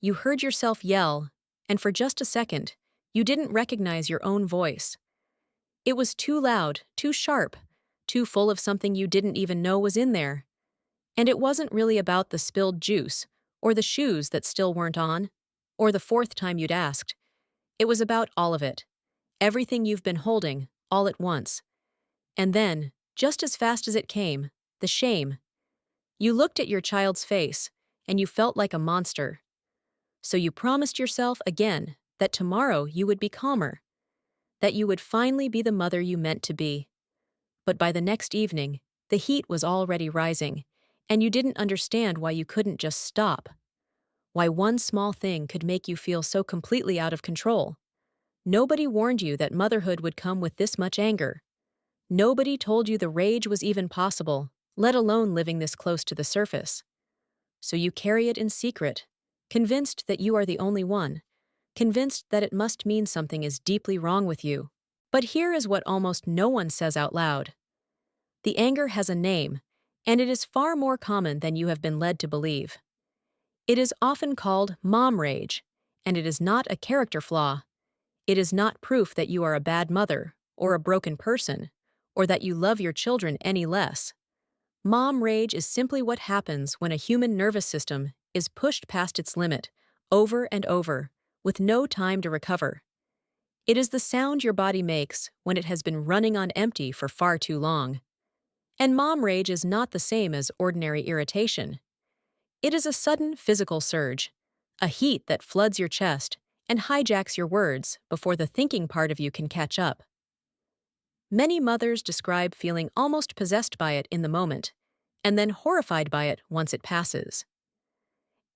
You heard yourself yell, and for just a second, you didn't recognize your own voice. It was too loud, too sharp, too full of something you didn't even know was in there. And it wasn't really about the spilled juice, or the shoes that still weren't on, or the fourth time you'd asked. It was about all of it. Everything you've been holding, all at once. And then, just as fast as it came, the shame. You looked at your child's face, and you felt like a monster. So you promised yourself again that tomorrow you would be calmer, that you would finally be the mother you meant to be. But by the next evening, the heat was already rising, and you didn't understand why you couldn't just stop. Why one small thing could make you feel so completely out of control. Nobody warned you that motherhood would come with this much anger. Nobody told you the rage was even possible, let alone living this close to the surface. So you carry it in secret, convinced that you are the only one, convinced that it must mean something is deeply wrong with you. But here is what almost no one says out loud. The anger has a name, and it is far more common than you have been led to believe. It is often called mom rage, and it is not a character flaw. It is not proof that you are a bad mother, or a broken person, or that you love your children any less. Mom rage is simply what happens when a human nervous system is pushed past its limit, over and over, with no time to recover. It is the sound your body makes when it has been running on empty for far too long. And mom rage is not the same as ordinary irritation. It is a sudden physical surge, a heat that floods your chest and hijacks your words before the thinking part of you can catch up. Many mothers describe feeling almost possessed by it in the moment, and then horrified by it once it passes.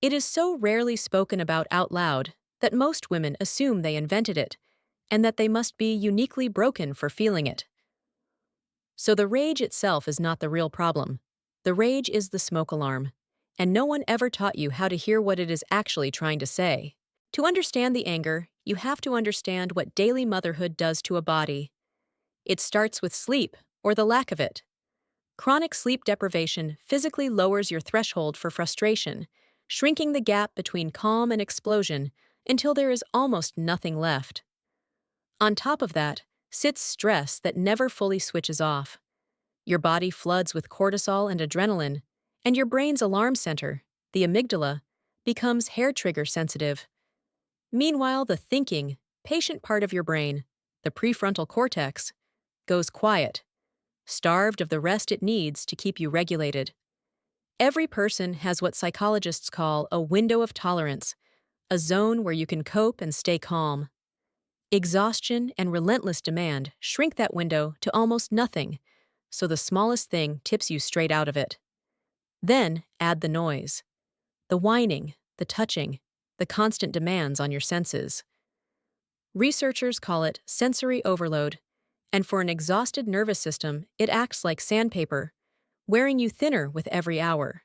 It is so rarely spoken about out loud that most women assume they invented it, and that they must be uniquely broken for feeling it. So the rage itself is not the real problem. The rage is the smoke alarm, and no one ever taught you how to hear what it is actually trying to say. To understand the anger, you have to understand what daily motherhood does to a body. It starts with sleep, or the lack of it. Chronic sleep deprivation physically lowers your threshold for frustration, shrinking the gap between calm and explosion until there is almost nothing left. On top of that sits stress that never fully switches off. Your body floods with cortisol and adrenaline, and your brain's alarm center, the amygdala, becomes hair-trigger sensitive. Meanwhile, the thinking, patient part of your brain, the prefrontal cortex, goes quiet, starved of the rest it needs to keep you regulated. Every person has what psychologists call a window of tolerance, a zone where you can cope and stay calm. Exhaustion and relentless demand shrink that window to almost nothing, so the smallest thing tips you straight out of it. Then add the noise, the whining, the touching, the constant demands on your senses. Researchers call it sensory overload, and for an exhausted nervous system, it acts like sandpaper, wearing you thinner with every hour.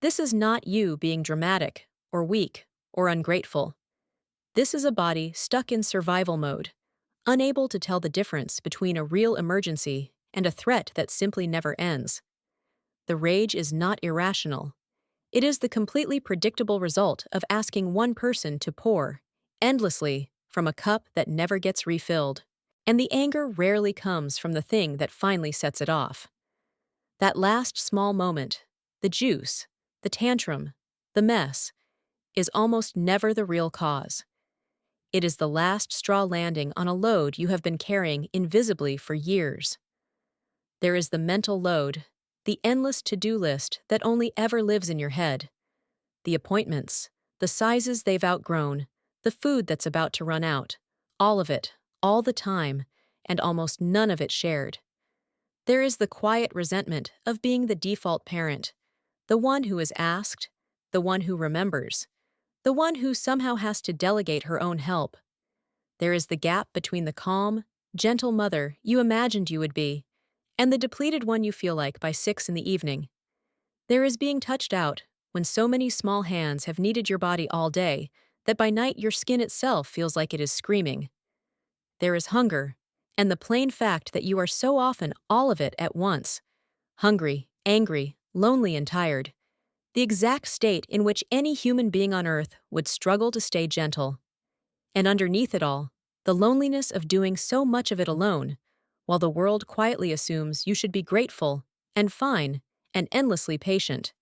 This is not you being dramatic, or weak, or ungrateful. This is a body stuck in survival mode, unable to tell the difference between a real emergency and a threat that simply never ends. The rage is not irrational. It is the completely predictable result of asking one person to pour, endlessly, from a cup that never gets refilled. And the anger rarely comes from the thing that finally sets it off. That last small moment, the juice, the tantrum, the mess, is almost never the real cause. It is the last straw landing on a load you have been carrying invisibly for years. There is the mental load, the endless to-do list that only ever lives in your head. The appointments, the sizes they've outgrown, the food that's about to run out, all of it, all the time, and almost none of it shared. There is the quiet resentment of being the default parent, the one who is asked, the one who remembers, the one who somehow has to delegate her own help. There is the gap between the calm, gentle mother you imagined you would be, and the depleted one you feel like by 6 in the evening. There is being touched out when so many small hands have kneaded your body all day that by night your skin itself feels like it is screaming. There is hunger, and the plain fact that you are so often all of it at once, hungry, angry, lonely, and tired. the exact state in which any human being on earth would struggle to stay gentle. And underneath it all, the loneliness of doing so much of it alone, while the world quietly assumes you should be grateful and fine and endlessly patient.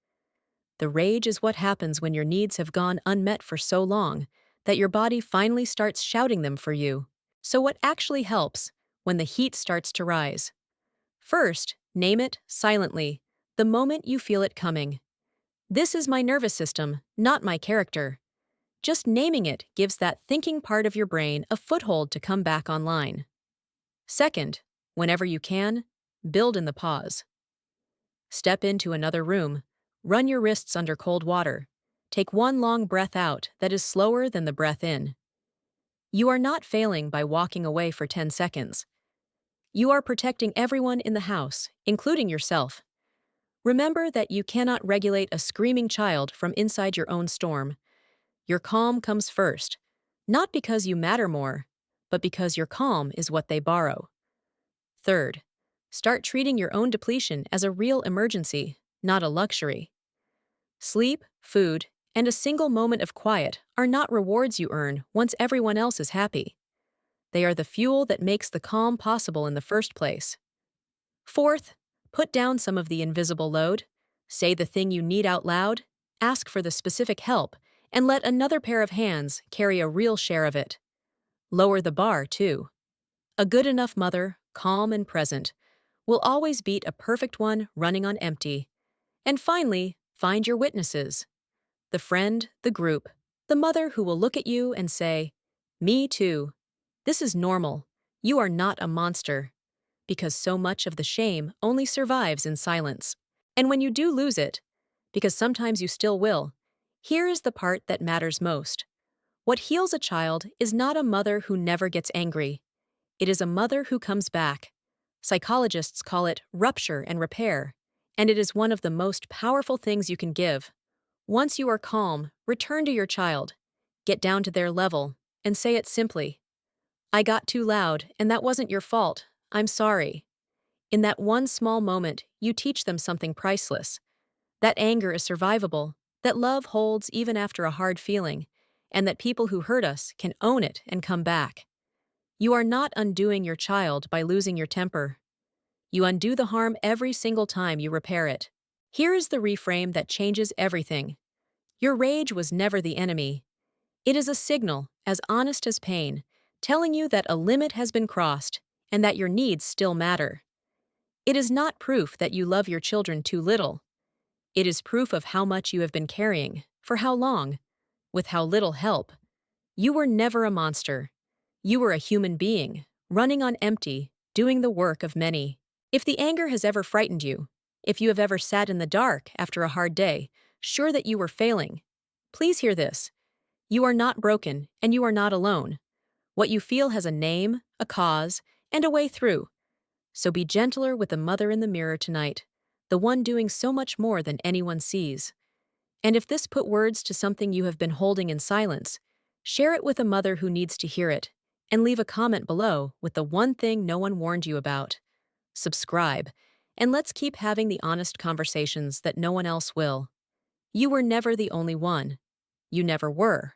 The rage is what happens when your needs have gone unmet for so long that your body finally starts shouting them for you. So, what actually helps when the heat starts to rise? First, name it silently, the moment you feel it coming. This is my nervous system, not my character. Just naming it gives that thinking part of your brain a foothold to come back online. Second, whenever you can, build in the pause. Step into another room, run your wrists under cold water, take one long breath out that is slower than the breath in. You are not failing by walking away for 10 seconds. You are protecting everyone in the house, including yourself. Remember that you cannot regulate a screaming child from inside your own storm. Your calm comes first, not because you matter more, but because your calm is what they borrow. Third, start treating your own depletion as a real emergency, not a luxury. Sleep, food, and a single moment of quiet are not rewards you earn once everyone else is happy. They are the fuel that makes the calm possible in the first place. Fourth, put down some of the invisible load, say the thing you need out loud, ask for the specific help, and let another pair of hands carry a real share of it. Lower the bar, too. A good enough mother, calm and present, will always beat a perfect one running on empty. And finally, find your witnesses. The friend, the group, the mother who will look at you and say, "Me too. This is normal. You are not a monster." Because so much of the shame only survives in silence. And when you do lose it, because sometimes you still will, here is the part that matters most. What heals a child is not a mother who never gets angry. It is a mother who comes back. Psychologists call it rupture and repair, and it is one of the most powerful things you can give. Once you are calm, return to your child, get down to their level, and say it simply. "I got too loud, and that wasn't your fault. I'm sorry." In that one small moment, you teach them something priceless. That anger is survivable, that love holds even after a hard feeling, and that people who hurt us can own it and come back. You are not undoing your child by losing your temper. You undo the harm every single time you repair it. Here is the reframe that changes everything. Your rage was never the enemy. It is a signal, as honest as pain, telling you that a limit has been crossed and that your needs still matter. It is not proof that you love your children too little. It is proof of how much you have been carrying, for how long, with how little help. You were never a monster. You were a human being, running on empty, doing the work of many. If the anger has ever frightened you, if you have ever sat in the dark after a hard day, sure that you were failing, please hear this. You are not broken, and you are not alone. What you feel has a name, a cause, and a way through. So be gentler with the mother in the mirror tonight, the one doing so much more than anyone sees. And if this put words to something you have been holding in silence, share it with a mother who needs to hear it, and leave a comment below with the one thing no one warned you about. Subscribe, and let's keep having the honest conversations that no one else will. You were never the only one. You never were.